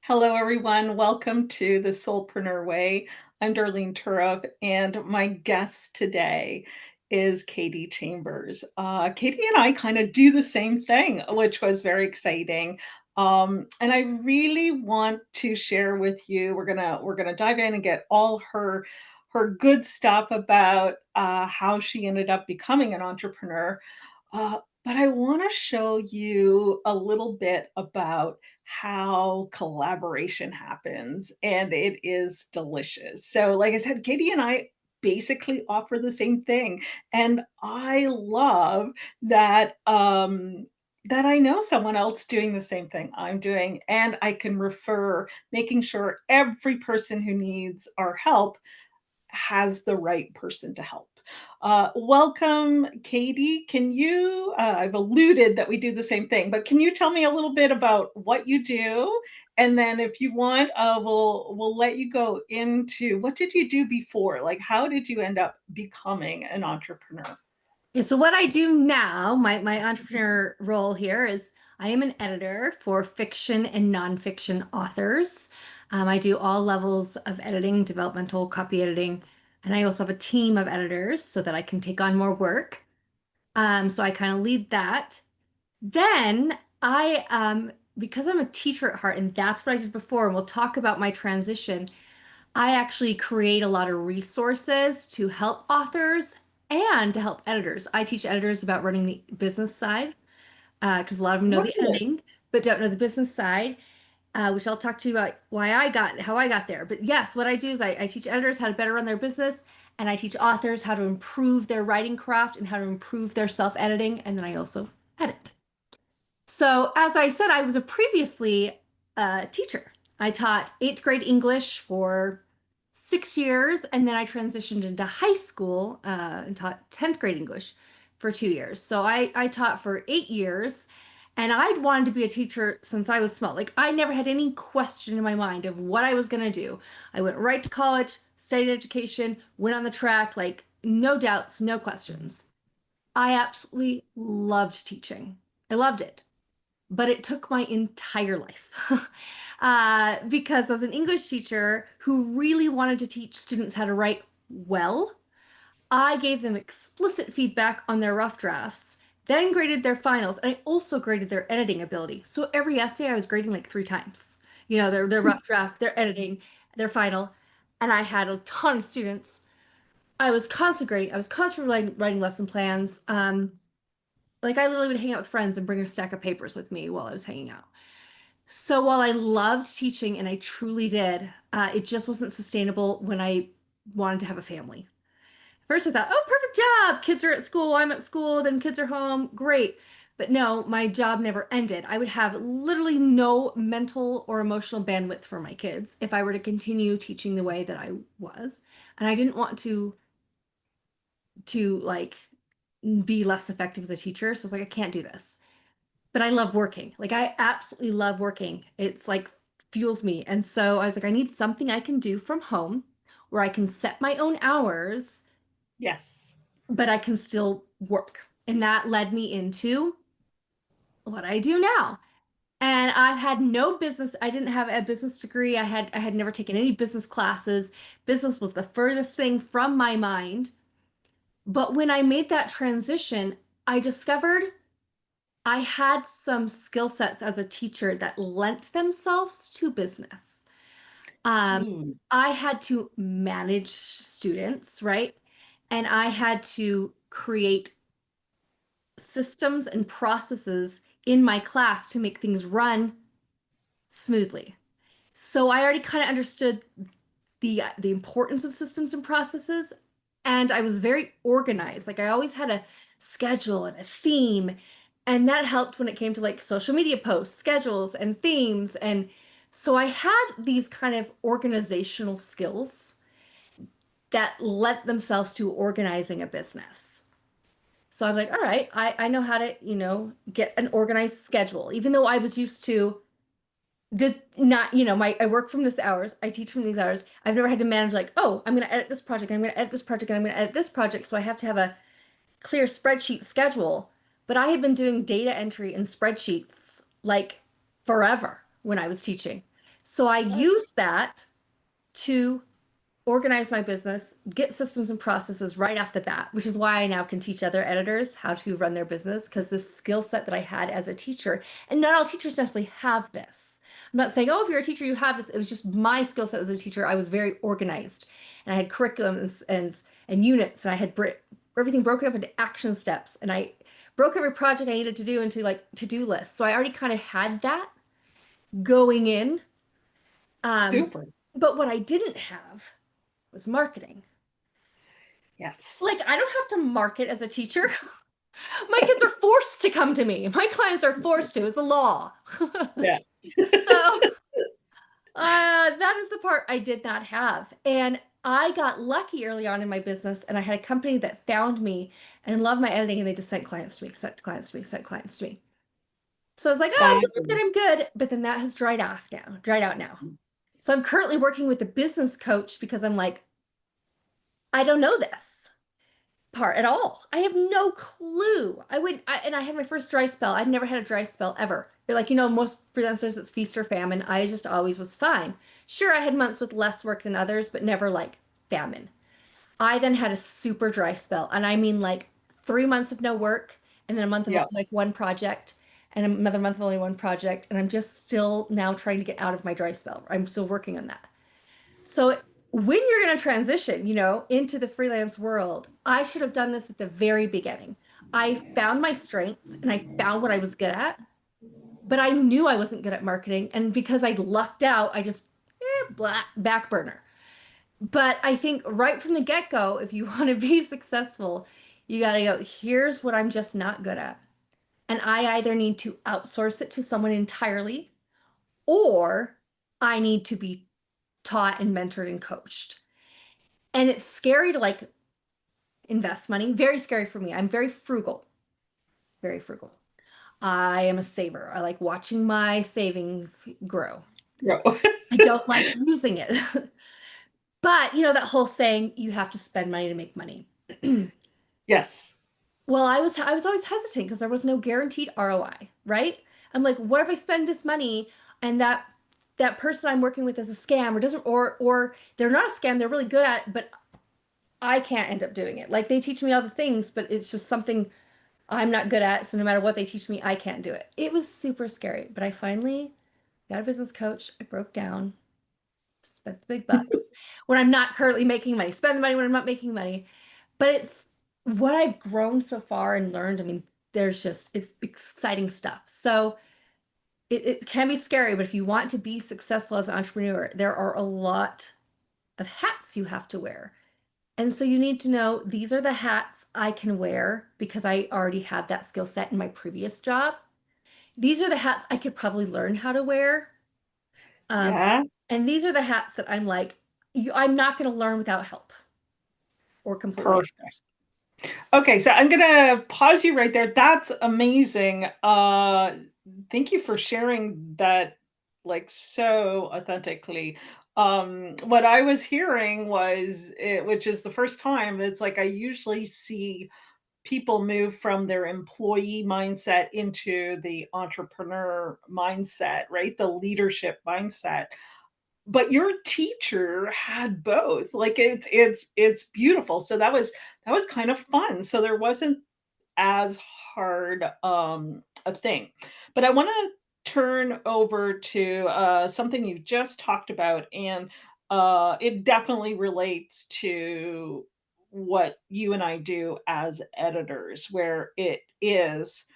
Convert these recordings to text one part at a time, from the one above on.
Hello, everyone. Welcome to the Soulpreneur Way. I'm Darlene Turriff, and my guest today is Katie Chambers. Katie and I kind of do the same thing, which was very exciting. And I really want to share with you. We're gonna dive in and get all her good stuff about how she ended up becoming an entrepreneur. But I want to show you a little bit about how collaboration happens, and it is delicious. So, like I said, Katie and I basically offer the same thing, and I love that that I know someone else doing the same thing I'm doing, and I can refer, making sure every person who needs our help has the right person to help. Welcome, Katie. Can you, I've alluded that we do the same thing, but can you tell me a little bit about what you do? And then if you want, we'll let you go into what did you do before? Like, how did you end up becoming an entrepreneur? Yeah, so what I do now, my entrepreneur role here is I am an editor for fiction and nonfiction authors. I do all levels of editing, developmental, copy editing, and I also have a team of editors so that I can take on more work. So I kind of lead that. Then because I'm a teacher at heart, and that's what I did before, and we'll talk about my transition. I actually create a lot of resources to help authors and to help editors. I teach editors about running the business side because a lot of them know the Marvelous. editing, but don't know the business side, which I'll talk to you about how I got there. But yes, what I do is I teach editors how to better run their business, and I teach authors how to improve their writing craft and how to improve their self-editing, and then I also edit. So, as I said, I was a previously teacher. I taught eighth grade English for 6 years, and then I transitioned into high school and taught 10th grade English for 2 years. So I taught for 8 years, and I'd wanted to be a teacher since I was small. Like, I never had any question in my mind of what I was going to do. I went right to college, studied education, went on the track, like, no doubts, no questions. I absolutely loved teaching. I loved it, but it took my entire life. Because as an English teacher who really wanted to teach students how to write well, I gave them explicit feedback on their rough drafts, then graded their finals, and I also graded their editing ability. So every essay I was grading like 3 times. You know, their rough draft, their editing, their final. And I had a ton of students. I was constantly writing lesson plans. Like I literally would hang out with friends and bring a stack of papers with me while I was hanging out. So while I loved teaching, and I truly did, it just wasn't sustainable when I wanted to have a family. First, I thought, oh, perfect job. Kids are at school, I'm at school, then kids are home. Great. But no, my job never ended. I would have literally no mental or emotional bandwidth for my kids if I were to continue teaching the way that I was. And I didn't want to like be less effective as a teacher. So I was like, I can't do this. But I love working. Like I absolutely love working. It's like fuels me. And so I was like, I need something I can do from home where I can set my own hours, Yes. but I can still work. And that led me into what I do now. And I had no business. I didn't have a business degree. I had never taken any business classes. Business was the furthest thing from my mind. But when I made that transition, I discovered I had some skill sets as a teacher that lent themselves to business. Um, Ooh, I had to manage students, right? And I had to create systems and processes in my class to make things run smoothly. So I already kind of understood the importance of systems and processes, and I was very organized. Like I always had a schedule and a theme, and that helped when it came to like social media posts, schedules, and themes. And so I had these kind of organizational skills that lent themselves to organizing a business. So I'm like, all right, I know how to, get an organized schedule, even though I was used to the not my I work from this hours, I teach from these hours. I've never had to manage like, oh, I'm going to edit this project, I'm going to edit this project, and I'm going to edit this project, so I have to have a clear spreadsheet schedule. But I had been doing data entry in spreadsheets like forever when I was teaching. So I use that to organize my business, get systems and processes right off the bat, which is why I now can teach other editors how to run their business because this skill set that I had as a teacher, and not all teachers necessarily have this. I'm not saying, oh, if you're a teacher, you have this. It was just my skill set as a teacher. I was very organized and I had curriculums and units, and I had everything broken up into action steps, and I broke every project I needed to do into like to-do lists. So I already kind of had that going in. Um, Super. but what I didn't have was marketing. Like, Yes. I don't have to market as a teacher. My kids are forced to come to me. My clients are forced to. It's a law. Yeah. So, that is the part I did not have. And I got lucky early on in my business, and I had a company that found me and loved my editing, and they just sent clients to me, sent clients to me, sent clients to me. So I was like, oh, I'm good, I'm good, Fabulous. I'm good. But then that has dried out now. So I'm currently working with a business coach because I'm like, I don't know this part at all. I have no clue. And I had my first dry spell. I've never had a dry spell ever. They're like, most freelancers, it's feast or famine. I just always was fine. Sure, I had months with less work than others, but never like famine. I then had a super dry spell, and I mean like 3 months of no work, and then a month of Yeah. like one project, and another month of only one project, and I'm just still now trying to get out of my dry spell. I'm still working on that. So when you're going to transition, into the freelance world, I should have done this at the very beginning. I found my strengths and I found what I was good at, but I knew I wasn't good at marketing. And because I lucked out, I just back burner. But I think right from the get-go, if you want to be successful, you got to go, here's what I'm just not good at. And I either need to outsource it to someone entirely, or I need to be taught and mentored and coached. And it's scary to like invest money. Very scary for me. I'm very frugal, very frugal. I am a saver. I like watching my savings grow. Yeah. I don't like losing it. But that whole saying, you have to spend money to make money. Yes. Well, I was always hesitant because there was no guaranteed ROI, right? I'm like, what if I spend this money and that person I'm working with is a scam, or doesn't, or they're not a scam, they're really good at it, but I can't end up doing it. Like, they teach me all the things, but it's just something I'm not good at. So no matter what they teach me, I can't do it. It was super scary, but I finally got a business coach. I broke down, spent the big bucks when I'm not currently making money, spend the money when I'm not making money. But it's what I've grown so far and learned. I mean, it's exciting stuff. So it can be scary, but if you want to be successful as an entrepreneur, there are a lot of hats you have to wear. And so you need to know these are the hats I can wear because I already have that skill set in my previous job. These are the hats I could probably learn how to wear. Um, Yeah. and these are the hats that I'm like, I'm not going to learn without help or completely Perfect. outsource. Okay, so I'm gonna pause you right there. That's amazing. Thank you for sharing that, like, so authentically. What I was hearing was, which is the first time, it's like I usually see people move from their employee mindset into the entrepreneur mindset, right? The leadership mindset. But your teacher had both. Like, it's beautiful. So that was kind of fun. So there wasn't as hard, a thing. But I wanna turn over to, something you just talked about, and, it definitely relates to what you and I do as editors, where it is,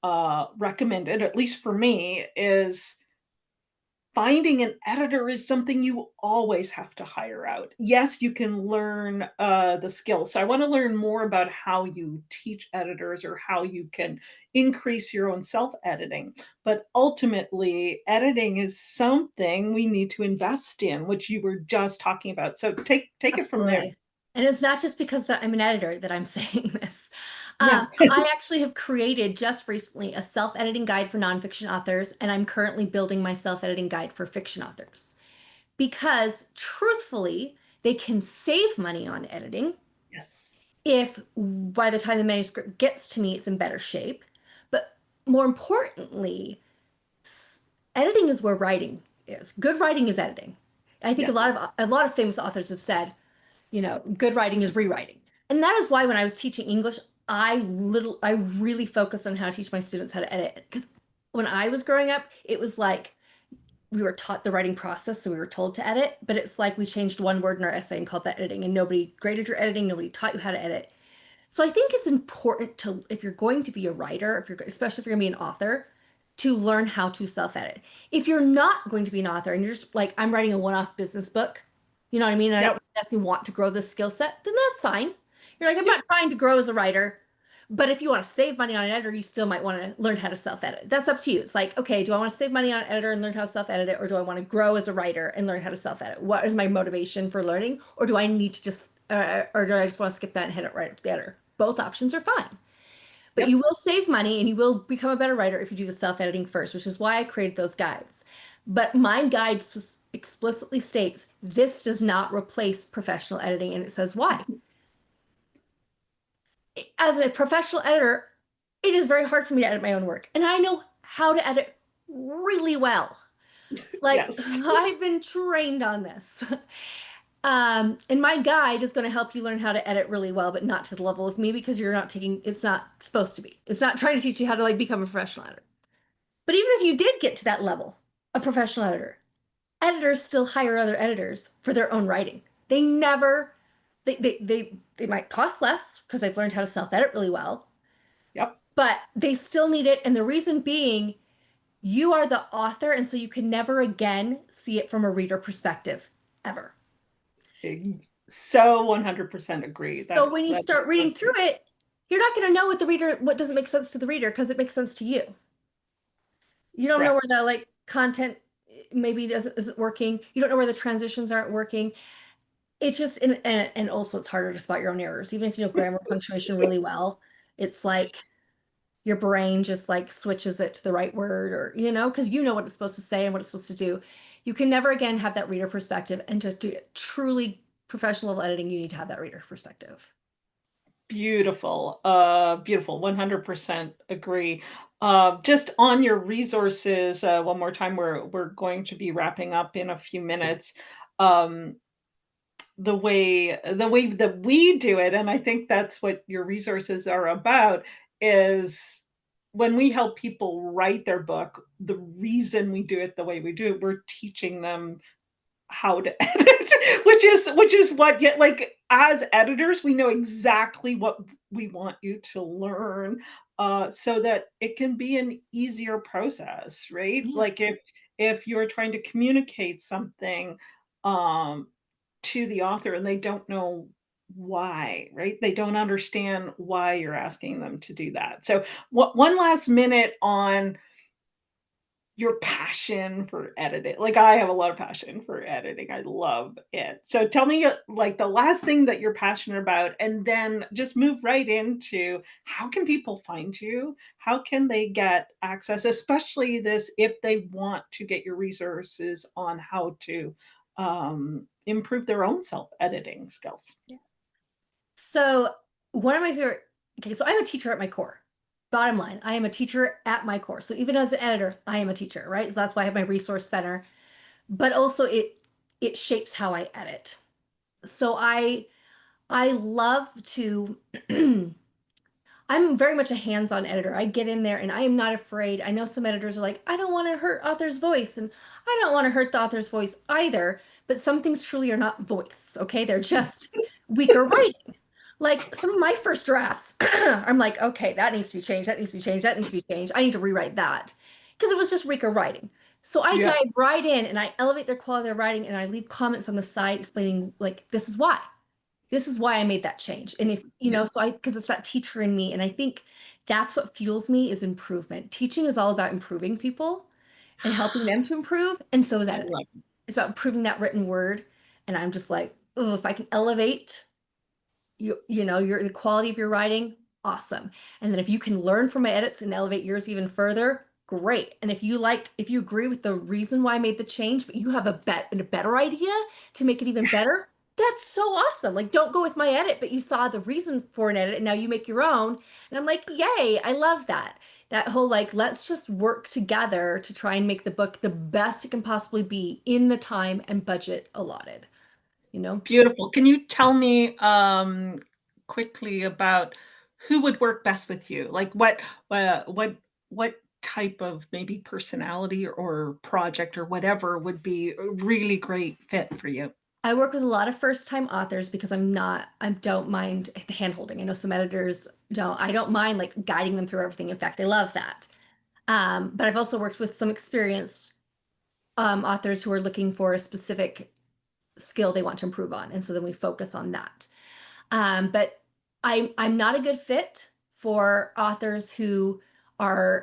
recommended, at least for me, is finding an editor is something you always have to hire out. Yes, you can learn, the skills. So I wanna learn more about how you teach editors or how you can increase your own self-editing. But ultimately, editing is something we need to invest in, which you were just talking about. So take it from there. Absolutely. And it's not just because I'm an editor that I'm saying this. Yeah. I actually have created just recently a self-editing guide for nonfiction authors, and I'm currently building my self-editing guide for fiction authors. Because truthfully, they can save money on editing Yes. if by the time the manuscript gets to me, it's in better shape. But more importantly, editing is where writing Yes, good writing is editing. I think Yes. a lot of famous authors have said, good writing is rewriting. And that is why when I was teaching English, I really focused on how to teach my students how to edit. Because when I was growing up, it was like we were taught the writing process, so we were told to edit, but it's like we changed one word in our essay and called that editing, and nobody graded your editing, nobody taught you how to edit. So I think it's important to, if you're going to be a writer, especially if you're going to be an author, to learn how to self-edit. If you're not going to be an author and you're just like, I'm writing a one-off business book, you know what I mean? And I Yep. don't necessarily want to grow this skill set, then that's fine. You're like, I'm Yep. not trying to grow as a writer. But if you want to save money on an editor, you still might want to learn how to self-edit. That's up to you. It's like, okay, do I want to save money on an editor and learn how to self-edit it, or do I want to grow as a writer and learn how to self-edit? What is my motivation for learning? Or do I need to just, or do I just want to skip that and head it right up to the editor? Both options are fine. But you Yep. will save money and you will become a better writer if you do the self-editing first, which is why I created those guides. But my guide explicitly states this does not replace professional editing, and it says why. As a professional editor, it is very hard for me to edit my own work, and I know how to edit really well. Like Yes. I've been trained on this. And my guide is going to help you learn how to edit really well, but not to the level of me because you're not taking, it's not supposed to be. It's not trying to teach you how to like become a professional editor. But even if you did get to that level, a professional editor, editors still hire other editors for their own writing. They never, they might cost less because they've learned how to self-edit really well, Yep. but they still need it. And the reason being, you are the author, and so you can never again see it from a reader perspective, ever. So 100% agree. So when you That is start so reading true. through it, you're not going to know what doesn't make sense to the reader because it makes sense to you. You don't know where Correct. the like content maybe isn't working. You don't know where the transitions aren't working. It's just and also it's harder to spot your own errors. Even if you know grammar punctuation really well, it's like your brain just like switches it to the right word, or because you know what it's supposed to say and what it's supposed to do. You can never again have that reader perspective, and to do truly professional level editing, you need to have that reader perspective. Beautiful. Beautiful. 100% agree. Just on your resources, one more time, we're going to be wrapping up in a few minutes. Um, the way that we do it, and I think that's what your resources are about, is when we help people write their book, the reason we do it the way we do it, we're teaching them how to edit, which is what get like as editors, we know exactly what we want you to learn, so that it can be an easier process, right? Yeah. Like if you're trying to communicate something, um, to the author and they don't know why, right? They don't understand why you're asking them to do that. So, one last minute on your passion for editing. Like, I have a lot of passion for editing. I love it. So tell me, like, the last thing that you're passionate about, and then just move right into how can people find you? How can they get access, especially this if they want to get your resources on how to improve their own self-editing skills. Yeah. So one of my favorite, okay, so I'm a teacher at my core. Bottom line, I am a teacher at my core. So even as an editor, I am a teacher, right? So that's why I have my resource center. But also it shapes how I edit. So I love to I'm very much a hands-on editor. I get in there and I am not afraid. I know some editors are like, I don't want to hurt author's voice, and I don't want to hurt the author's voice either. But some things truly are not voice, okay? They're just weaker writing. Like some of my first drafts, I'm like, okay, that needs to be changed. That needs to be changed. That needs to be changed. I need to rewrite that because it was just weaker writing. So I Yeah. dive right in and I elevate their quality of writing, and I leave comments on the side explaining like this is why I made that change. And if, so Yes. because it's that teacher in me. And I think that's what fuels me is improvement. Teaching is all about improving people and helping them to improve. And so is I editing. love it. It's about improving that written word. And I'm just like, oh, if I can elevate the quality of your writing, awesome. And then if you can learn from my edits and elevate yours even further, great. And if you agree with the reason why I made the change, but you have a better idea to make it even better, that's so awesome. Like, don't go with my edit, but you saw the reason for an edit and now you make your own. And I'm like, yay, I love that. That whole like, let's just work together to try and make the book the best it can possibly be in the time and budget allotted, you know? Beautiful. Can you tell me, quickly about who would work best with you? Like, what type of maybe personality or project or whatever would be a really great fit for you? I work with a lot of first-time authors because I don't mind the hand-holding. I know some editors don't. I don't mind like guiding them through everything. In fact, I love that. But I've also worked with some experienced authors who are looking for a specific skill they want to improve on, and so then we focus on that. But I'm not a good fit for authors who are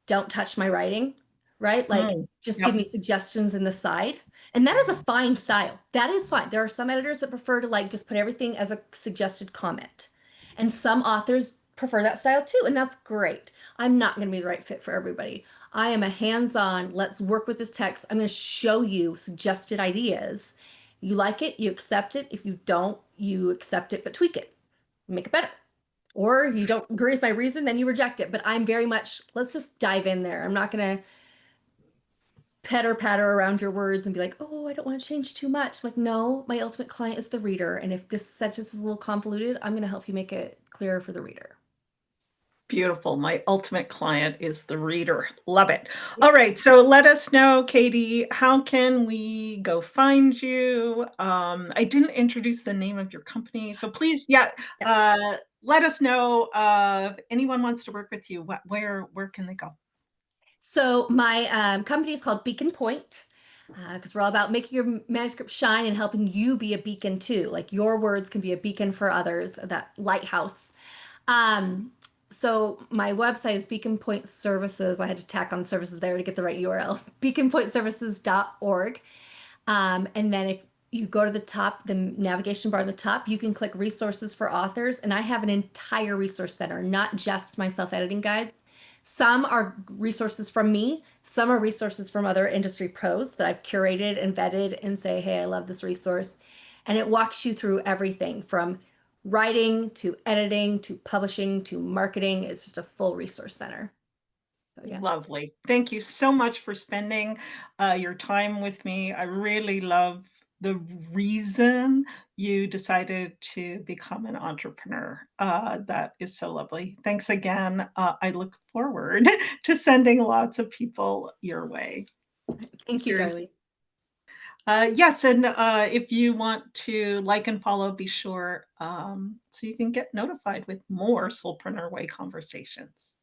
don't touch my writing, right? Like Mm, just give yep. me suggestions in the side. And that is a fine style. That is fine. There are some editors that prefer to like just put everything as a suggested comment. And some authors prefer that style too, and that's great. I'm not going to be the right fit for everybody. I am a hands-on, let's work with this text. I'm going to show you suggested ideas. You like it, you accept it. If you don't, you accept it but tweak it, make it better. Or if you don't agree with my reason, then you reject it. But I'm very much, let's just dive in there. I'm not going to petter patter around your words and be like, oh, I don't want to change too much. Like, no, my ultimate client is the reader. And if this sentence is a little convoluted, I'm going to help you make it clearer for the reader. Beautiful. My ultimate client is the reader. Love it. Yeah. All right. So let us know, Katie, how can we go find you? I didn't introduce the name of your company. So please, yeah, Yeah. uh, let us know if anyone wants to work with you. Where can they go? So my company is called Beacon Point because we're all about making your manuscript shine and helping you be a beacon too. Like your words can be a beacon for others, that lighthouse. Um, so my website is Beacon Point Services. I had to tack on services there to get the right URL. beaconpointservices.org. And then if you go to the top, the navigation bar on the top, you can click resources for authors. And I have an entire resource center, not just my self-editing guides. Some are resources from me, some are resources from other industry pros that I've curated and vetted and say, hey, I love this resource. And it walks you through everything from writing to editing to publishing to marketing. It's just a full resource center. So yeah. Lovely. Thank you so much for spending your time with me. I really love the reason you decided to become an entrepreneur. That is so lovely. Thanks again. I look forward to sending lots of people your way. Thank you, Cheers. Darlene. Yes, and if you want to like and follow, be sure so you can get notified with more Soulpreneur Way conversations.